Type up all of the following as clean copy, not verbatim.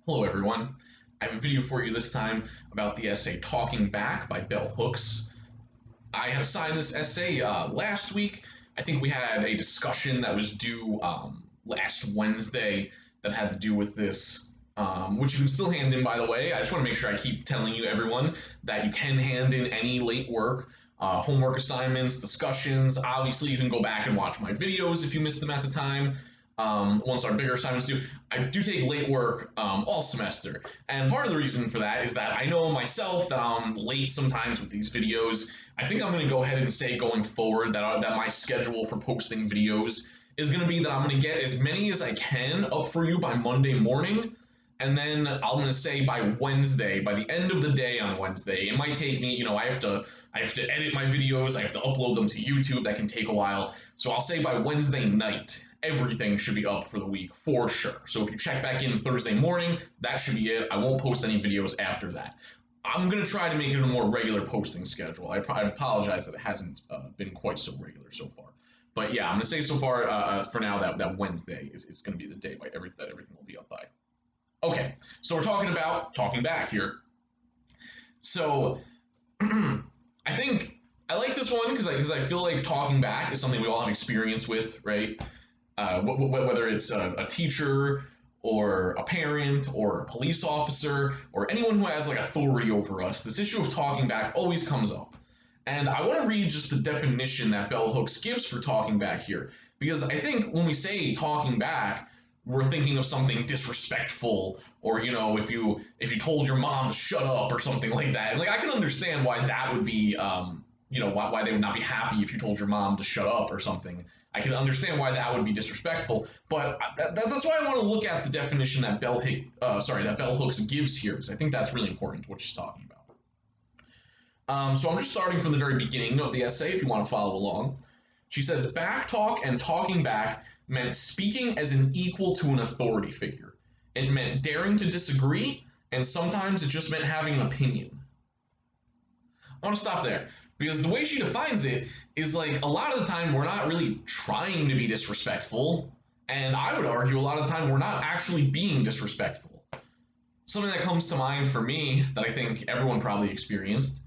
Hello everyone. I have a video for you this time about the essay Talking Back by Bell Hooks. I had assigned this essay last week. I think we had a discussion that was due last Wednesday that had to do with this, which you can still hand in, by the way. I just want to make sure I keep telling you, everyone, that you can hand in any late work, homework assignments, discussions. Obviously, you can go back and watch my videos if you missed them at the time. Once our bigger assignments due. I do take late work all semester, and part of the reason for that is that I know myself that I'm late sometimes with these videos. I think I'm going to go ahead and say going forward that my schedule for posting videos is going to be that I'm going to get as many as I can up for you by Monday morning, and then I'm going to say by Wednesday, by the end of the day on Wednesday. It might take me, I have to edit my videos, I have to upload them to YouTube. That can take a while. So I'll say by Wednesday night, everything should be up for the week for sure. So if you check back in Thursday morning, that should be it. I won't post any videos after that. I'm going to try to make it a more regular posting schedule. I apologize that it hasn't been quite so regular so far. But yeah, I'm going to say so far for now that Wednesday is going to be the day that everything will be up by. Okay, so we're talking about talking back here. So I think I like this one because I feel like talking back is something we all have experience with, right? Whether it's a teacher or a parent or a police officer or anyone who has like authority over us, this issue of talking back always comes up. And I want to read just the definition that Bell Hooks gives for talking back here, because I think when we say talking back, we're thinking of something disrespectful, or if you told your mom to shut up or something like that. And like I can understand why that would be why they would not be happy if you told your mom to shut up or something. I can understand why that would be disrespectful, but that's why I want to look at the definition that Bell Hooks gives here, because I think that's really important to what she's talking about. So I'm just starting from the very beginning of the essay if you want to follow along. She says, back talk and talking back meant speaking as an equal to an authority figure. It meant daring to disagree, and sometimes it just meant having an opinion. I want to stop there, because the way she defines it is like a lot of the time we're not really trying to be disrespectful, and I would argue a lot of the time we're not actually being disrespectful. Something that comes to mind for me that I think everyone probably experienced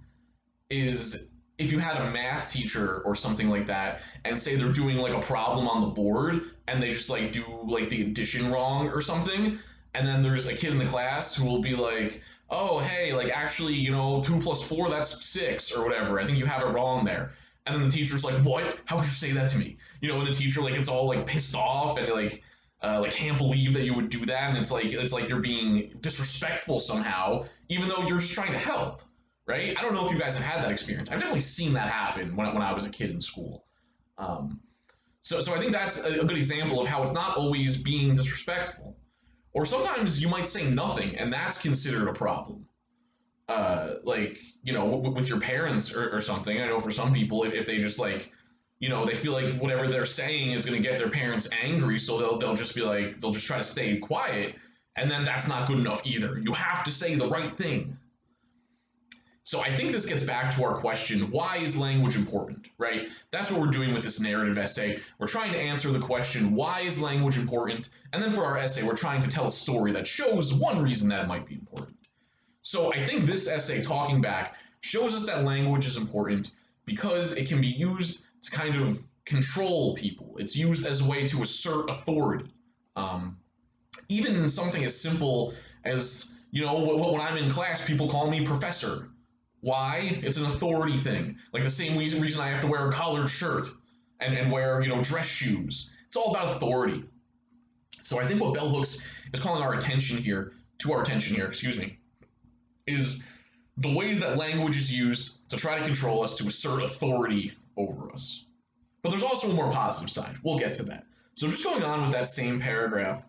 is if you had a math teacher or something like that and say they're doing like a problem on the board and they just like do like the addition wrong or something, and then there's a kid in the class who will be like, oh hey, like actually 2 plus 4, that's 6 or whatever, I think you have it wrong there. And then the teacher's like, what, how could you say that to me? And the teacher like gets all like pissed off and like can't believe that you would do that, and it's like you're being disrespectful somehow even though you're just trying to help. Right? I don't know if you guys have had that experience. I've definitely seen that happen when I was a kid in school. So I think that's a good example of how it's not always being disrespectful. Or sometimes you might say nothing, and that's considered a problem. With your parents or something. I know for some people, if they just they feel like whatever they're saying is going to get their parents angry, so they'll just try to stay quiet, and then that's not good enough either. You have to say the right thing. So I think this gets back to our question, why is language important, right? That's what we're doing with this narrative essay. We're trying to answer the question, why is language important? And then for our essay, we're trying to tell a story that shows one reason that it might be important. So I think this essay, Talking Back, shows us that language is important because it can be used to kind of control people. It's used as a way to assert authority. Even in something as simple as, when I'm in class, people call me professor. Why? It's an authority thing. Like the same reason I have to wear a collared shirt and wear, dress shoes. It's all about authority. So I think what Bell Hooks is calling to our attention here, is the ways that language is used to try to control us, to assert authority over us. But there's also a more positive side. We'll get to that. So just going on with that same paragraph,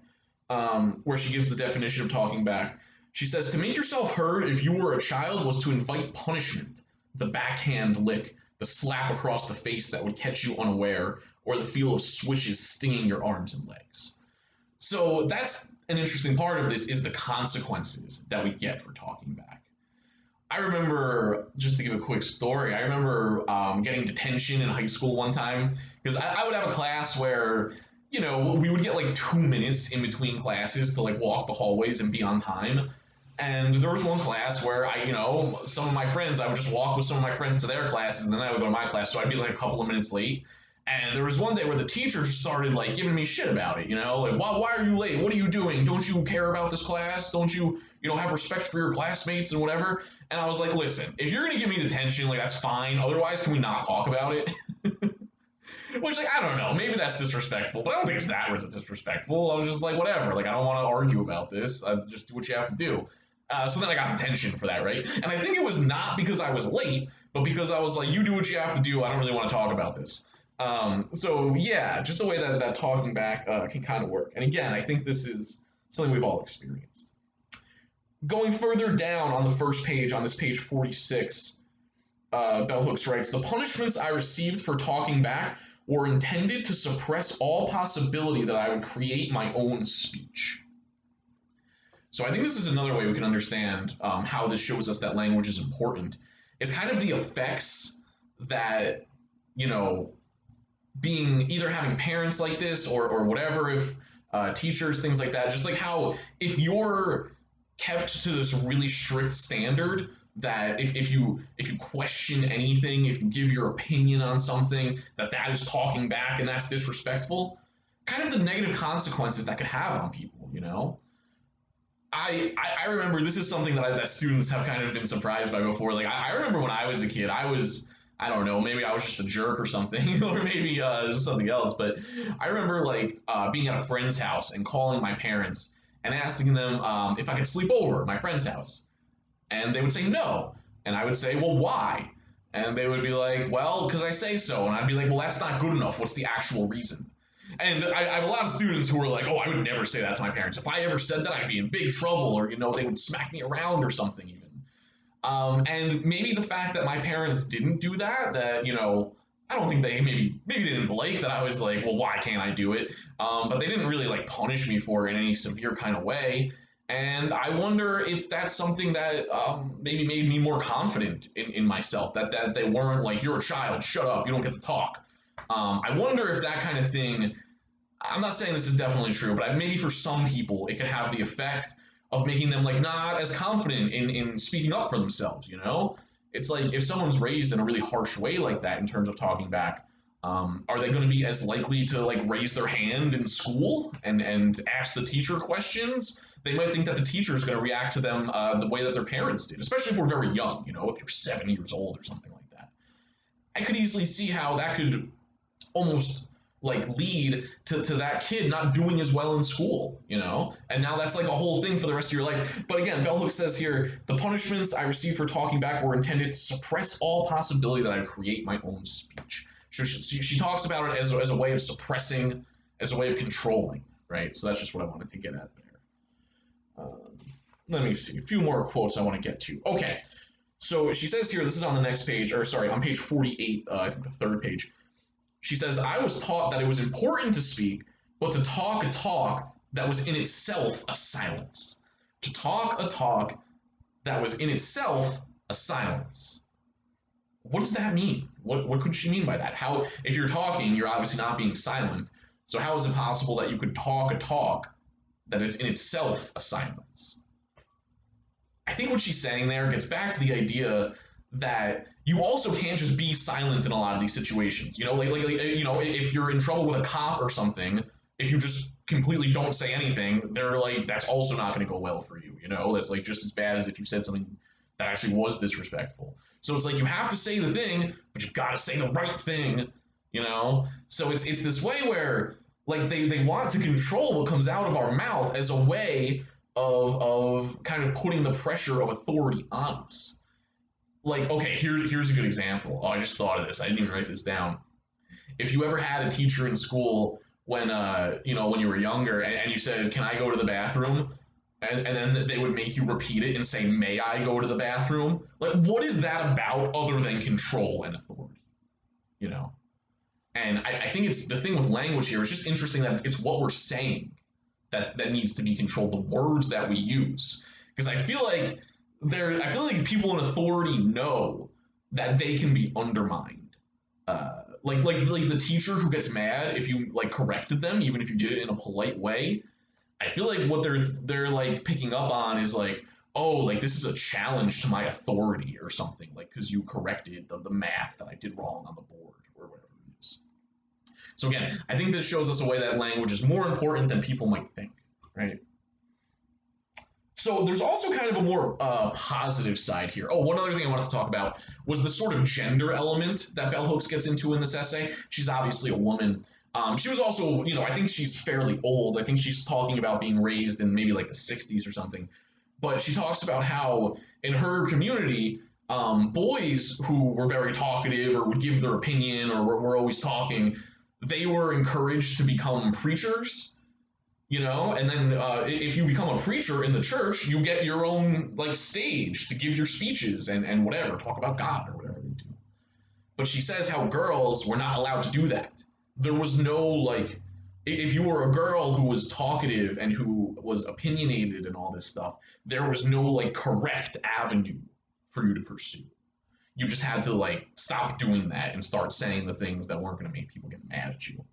where she gives the definition of talking back. She says, to make yourself heard if you were a child was to invite punishment, the backhand lick, the slap across the face that would catch you unaware, or the feel of swishes stinging your arms and legs. So that's an interesting part of this, is the consequences that we get for talking back. I remember, just to give a quick story, I remember getting detention in high school one time, because I would have a class where we would get like 2 minutes in between classes to like walk the hallways and be on time. And there was one class where some of my friends, I would just walk with some of my friends to their classes, and then I would go to my class, so I'd be like a couple of minutes late. And there was one day where the teacher started like giving me shit about it, like why are you late? What are you doing? Don't you care about this class? Don't you have respect for your classmates and whatever? And I was like, listen, if you're gonna give me detention, like that's fine. Otherwise, can we not talk about it? Which, like, I don't know, maybe that's disrespectful, but I don't think it's that disrespectful. I was just like, whatever, like, I don't want to argue about this. Just do what you have to do. So then I got detention for that, right? And I think it was not because I was late, but because I was like, you do what you have to do. I don't really want to talk about this. So yeah, just the way that talking back can kind of work. And again, I think this is something we've all experienced. Going further down on the first page, on this page 46, Bell Hooks writes, the punishments I received for talking back were intended to suppress all possibility that I would create my own speech. So I think this is another way we can understand how this shows us that language is important. It's kind of the effects that, being either having parents like this or whatever, if teachers, things like that, just like how if you're kept to this really strict standard, that if you question anything, if you give your opinion on something, that is talking back and that's disrespectful, kind of the negative consequences that could have on people, I remember this is something that students have kind of been surprised by before. Like I remember when I was a kid, I don't know, maybe I was just a jerk or something, or maybe something else. But I remember like being at a friend's house and calling my parents and asking them if I could sleep over at my friend's house. And they would say no. And I would say, well, why? And they would be like, well, because I say so. And I'd be like, well, that's not good enough. What's the actual reason? And I have a lot of students who are like, oh, I would never say that to my parents. If I ever said that, I'd be in big trouble, or, they would smack me around or something even. And maybe the fact that my parents didn't do that, I don't think they maybe they didn't like that I was like, well, why can't I do it? But they didn't really like punish me for it in any severe kind of way. And I wonder if that's something that maybe made me more confident in myself, that they weren't like, you're a child, shut up, you don't get to talk. I wonder if that kind of thing, I'm not saying this is definitely true, but maybe for some people it could have the effect of making them like not as confident in speaking up for themselves, It's like if someone's raised in a really harsh way like that in terms of talking back, are they going to be as likely to like raise their hand in school and ask the teacher questions? They might think that the teacher is going to react to them the way that their parents did, especially if we're very young, if you're 7 years old or something like that. I could easily see how that could almost like lead to that kid not doing as well in school, And now that's like a whole thing for the rest of your life. But again, Bell Hooks says here, the punishments I received for talking back were intended to suppress all possibility that I create my own speech. She talks about it as a way of suppressing, as a way of controlling, right? So that's just what I wanted to get at there. Let me see, a few more quotes I want to get to. Okay, so she says here, this is on the next page, or sorry, on page 48, I think the third page. She says, I was taught that it was important to speak, but to talk a talk that was in itself a silence. To talk a talk that was in itself a silence. What does that mean? What could she mean by that? How, if you're talking, you're obviously not being silent. So how is it possible that you could talk a talk that is in itself a silence? I think what she's saying there gets back to the idea that you also can't just be silent in a lot of these situations. If you're in trouble with a cop or something, if you just completely don't say anything, they're like, that's also not going to go well for you. That's like just as bad as if you said something that actually was disrespectful. So it's like you have to say the thing, but you've got to say the right thing. So it's this way where like they want to control what comes out of our mouth as a way of kind of putting the pressure of authority on us. Like, okay, here's a good example. Oh, I just thought of this. I didn't even write this down. If you ever had a teacher in school when when you were younger and you said, "Can I go to the bathroom?" and then they would make you repeat it and say, "May I go to the bathroom?" Like, what is that about other than control and authority? And I think it's the thing with language here. It's just interesting that it's what we're saying that needs to be controlled. The words that we use, because I feel like people in authority know that they can be undermined like the teacher who gets mad if you like corrected them, even if you did it in a polite way. I feel like what they're like picking up on is like, oh, like this is a challenge to my authority or something, like because you corrected the math that I did wrong on the board or whatever it is. So again, I think this shows us a way that language is more important than people might think, right? So there's also kind of a more positive side here. Oh, one other thing I wanted to talk about was the sort of gender element that Bell Hooks gets into in this essay. She's obviously a woman. She was also, I think she's fairly old. I think she's talking about being raised in maybe like the 60s or something. But she talks about how in her community, boys who were very talkative or would give their opinion or were always talking, they were encouraged to become preachers, and then if you become a preacher in the church, you get your own like stage to give your speeches and whatever, talk about God or whatever they do. But she says how girls were not allowed to do that. There was no like, if you were a girl who was talkative and who was opinionated and all this stuff, there was no like correct avenue for you to pursue. You just had to like stop doing that and start saying the things that weren't going to make people get mad at you.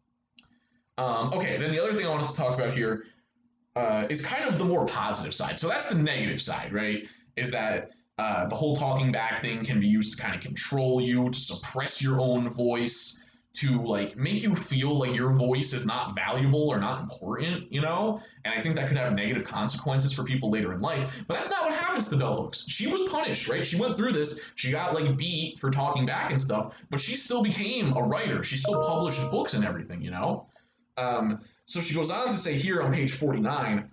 Okay, then the other thing I wanted to talk about here is kind of the more positive side. So that's the negative side, right? Is that the whole talking back thing can be used to kind of control you, to suppress your own voice, to like make you feel like your voice is not valuable or not important, And I think that could have negative consequences for people later in life. But that's not what happens to Bell Hooks. She was punished, right? She went through this. She got like beat for talking back and stuff, but she still became a writer. She still published books and everything, So she goes on to say here on page 49,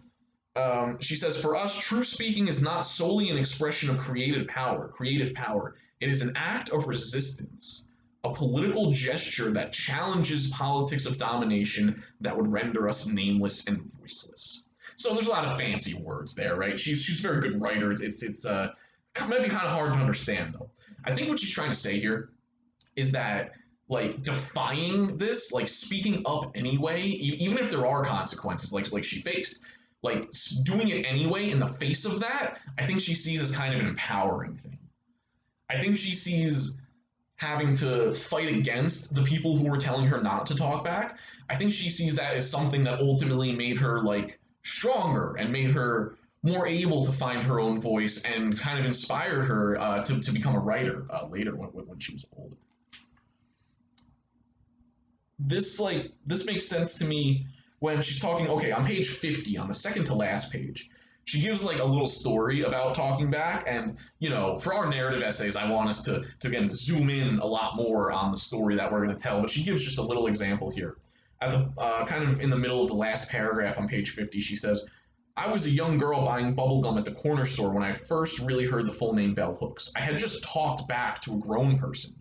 she says, "For us, true speaking is not solely an expression of creative power. It is an act of resistance, a political gesture that challenges politics of domination that would render us nameless and voiceless." So there's a lot of fancy words there, right? She's a very good writer. It's might be kind of hard to understand though. I think what she's trying to say here is that like defying this, like speaking up anyway, even if there are consequences, like she faced, like doing it anyway in the face of that, I think she sees as kind of an empowering thing. I think she sees having to fight against the people who were telling her not to talk back. I think she sees that as something that ultimately made her like stronger and made her more able to find her own voice and kind of inspired her to become a writer later when she was older. This makes sense to me when she's talking. Okay, on page 50, on the second to last page, she gives like a little story about talking back, and for our narrative essays, I want us to again zoom in a lot more on the story that we're going to tell. But she gives just a little example here at the kind of in the middle of the last paragraph on page 50. She says, "I was a young girl buying bubblegum at the corner store when I first really heard the full name Bell Hooks. I had just talked back to a grown person.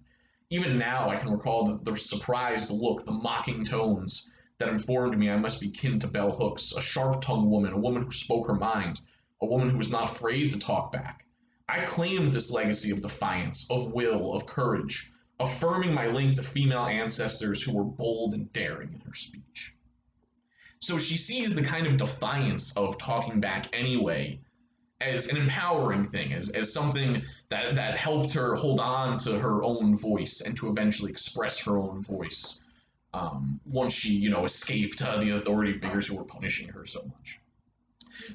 Even now, I can recall the surprised look, the mocking tones that informed me I must be kin to Bell Hooks, a sharp-tongued woman, a woman who spoke her mind, a woman who was not afraid to talk back. I claimed this legacy of defiance, of will, of courage, affirming my link to female ancestors who were bold and daring in her speech." So she sees the kind of defiance of talking back anyway as an empowering thing, as something that helped her hold on to her own voice and to eventually express her own voice once she, escaped the authority figures who were punishing her so much.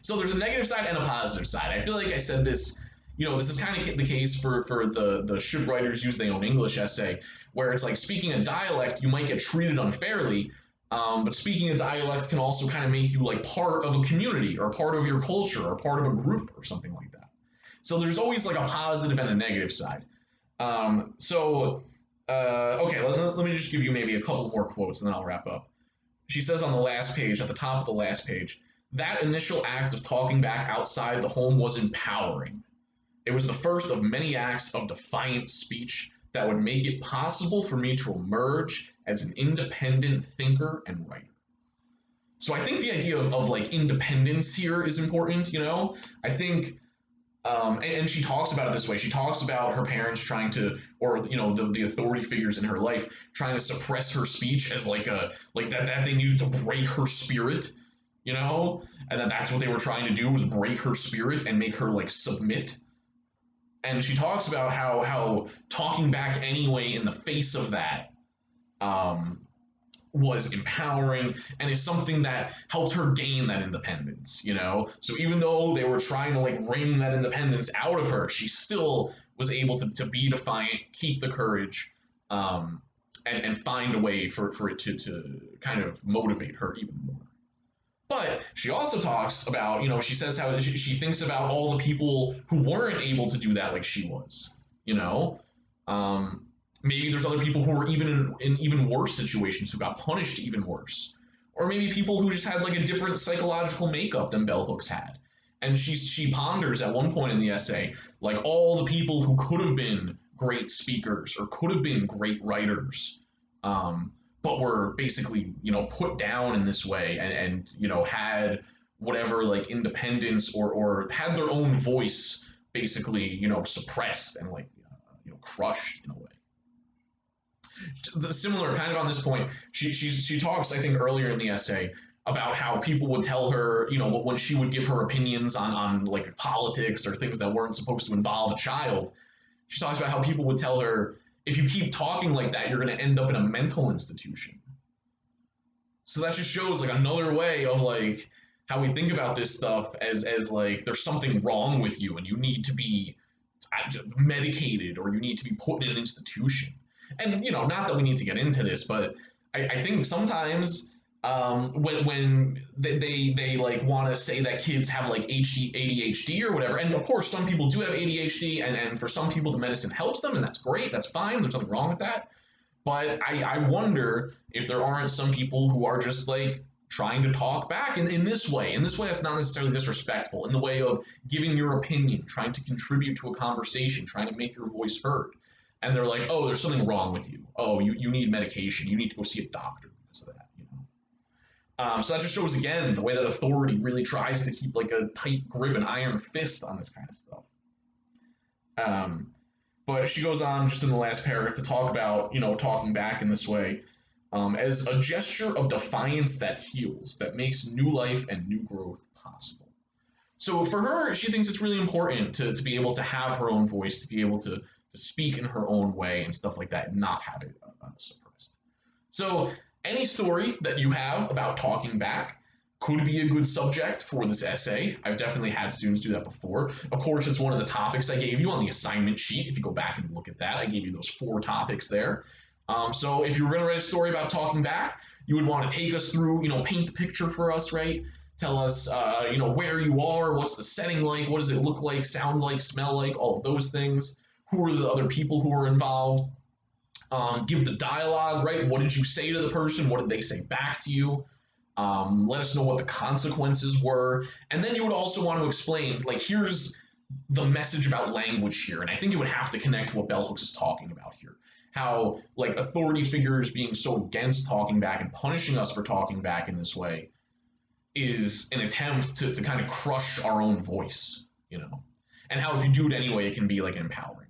So there's a negative side and a positive side. I feel like I said this, this is kind of the case for the should writers use their own English essay, where it's like speaking a dialect, you might get treated unfairly, but speaking a dialect can also kind of make you like part of a community or part of your culture or part of a group or something like that. So there's always like a positive and a negative side. Okay, let me just give you maybe a couple more quotes and then I'll wrap up. She says on the last page, at the top of the last page, "That initial act of talking back outside the home was empowering. It was the first of many acts of defiant speech that would make it possible for me to emerge as an independent thinker and writer." So I think the idea of like independence here is important, I think, and she talks about it this way. She talks about her parents trying to, or the authority figures in her life trying to suppress her speech as like that they needed to break her spirit, and that's what they were trying to do was break her spirit and make her like submit. And she talks about how talking back anyway in the face of that um, was empowering and is something that helped her gain that independence, you know? So even though they were trying to like wring that independence out of her, she still was able to be defiant, keep the courage, um, and find a way for it to kind of motivate her even more. But she also talks about, you know, she says how she thinks about all the people who weren't able to do that like she was, you know? Um, Maybe there's other people who were even in even worse situations who got punished even worse. Or maybe people who just had like a different psychological makeup than Bell Hooks had. And she ponders at one point in the essay, like all the people who could have been great speakers or could have been great writers, um, but were basically put down in this way and had whatever like independence or had their own voice basically suppressed and like crushed in a way. The similar kind of on this point, she talks I think earlier in the essay about how people would tell her, when she would give her opinions on like politics or things that weren't supposed to involve a child. She talks about how people would tell her, if you keep talking like that, you're going to end up in a mental institution. So that just shows like another way of like how we think about this stuff as like there's something wrong with you and you need to be medicated or you need to be put in an institution. And not that we need to get into this, but I think sometimes when they like want to say that kids have like ADHD or whatever, and of course some people do have ADHD, and for some people the medicine helps them, and that's great, that's fine, there's nothing wrong with that. But I wonder if there aren't some people who are just like trying to talk back in this way. In this way that's not necessarily disrespectful, in the way of giving your opinion, trying to contribute to a conversation, trying to make your voice heard. And they're like, oh, there's something wrong with you. Oh, you need medication. You need to go see a doctor because of that. So that just shows again the way that authority really tries to keep like a tight grip, an iron fist on this kind of stuff. Um, but she goes on just in the last paragraph to talk about, talking back in this way as a gesture of defiance that heals, that makes new life and new growth possible. So for her, she thinks it's really important to be able to have her own voice, to be able to speak in her own way and stuff like that, and not have it suppressed. So any story that you have about talking back could be a good subject for this essay. I've definitely had students do that before. Of course, it's one of the topics I gave you on the assignment sheet. If you go back and look at that, I gave you those 4 topics there. So if you were going to write a story about talking back, you would want to take us through, paint the picture for us, right? Tell us, where you are, what's the setting like, what does it look like, sound like, smell like, all of those things. Who are the other people who are involved? Give the dialogue, right? What did you say to the person? What did they say back to you? Let us know what the consequences were. And then you would also want to explain, like, here's the message about language here. And I think it would have to connect to what Bell Hooks is talking about here. How, like, authority figures being so against talking back and punishing us for talking back in this way is an attempt to kind of crush our own voice, And how if you do it anyway, it can be like an empowering thing.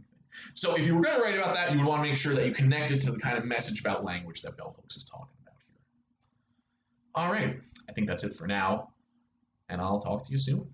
So if you were going to write about that, you would want to make sure that you connect it to the kind of message about language that Bell Hooks is talking about here. All right, I think that's it for now, and I'll talk to you soon.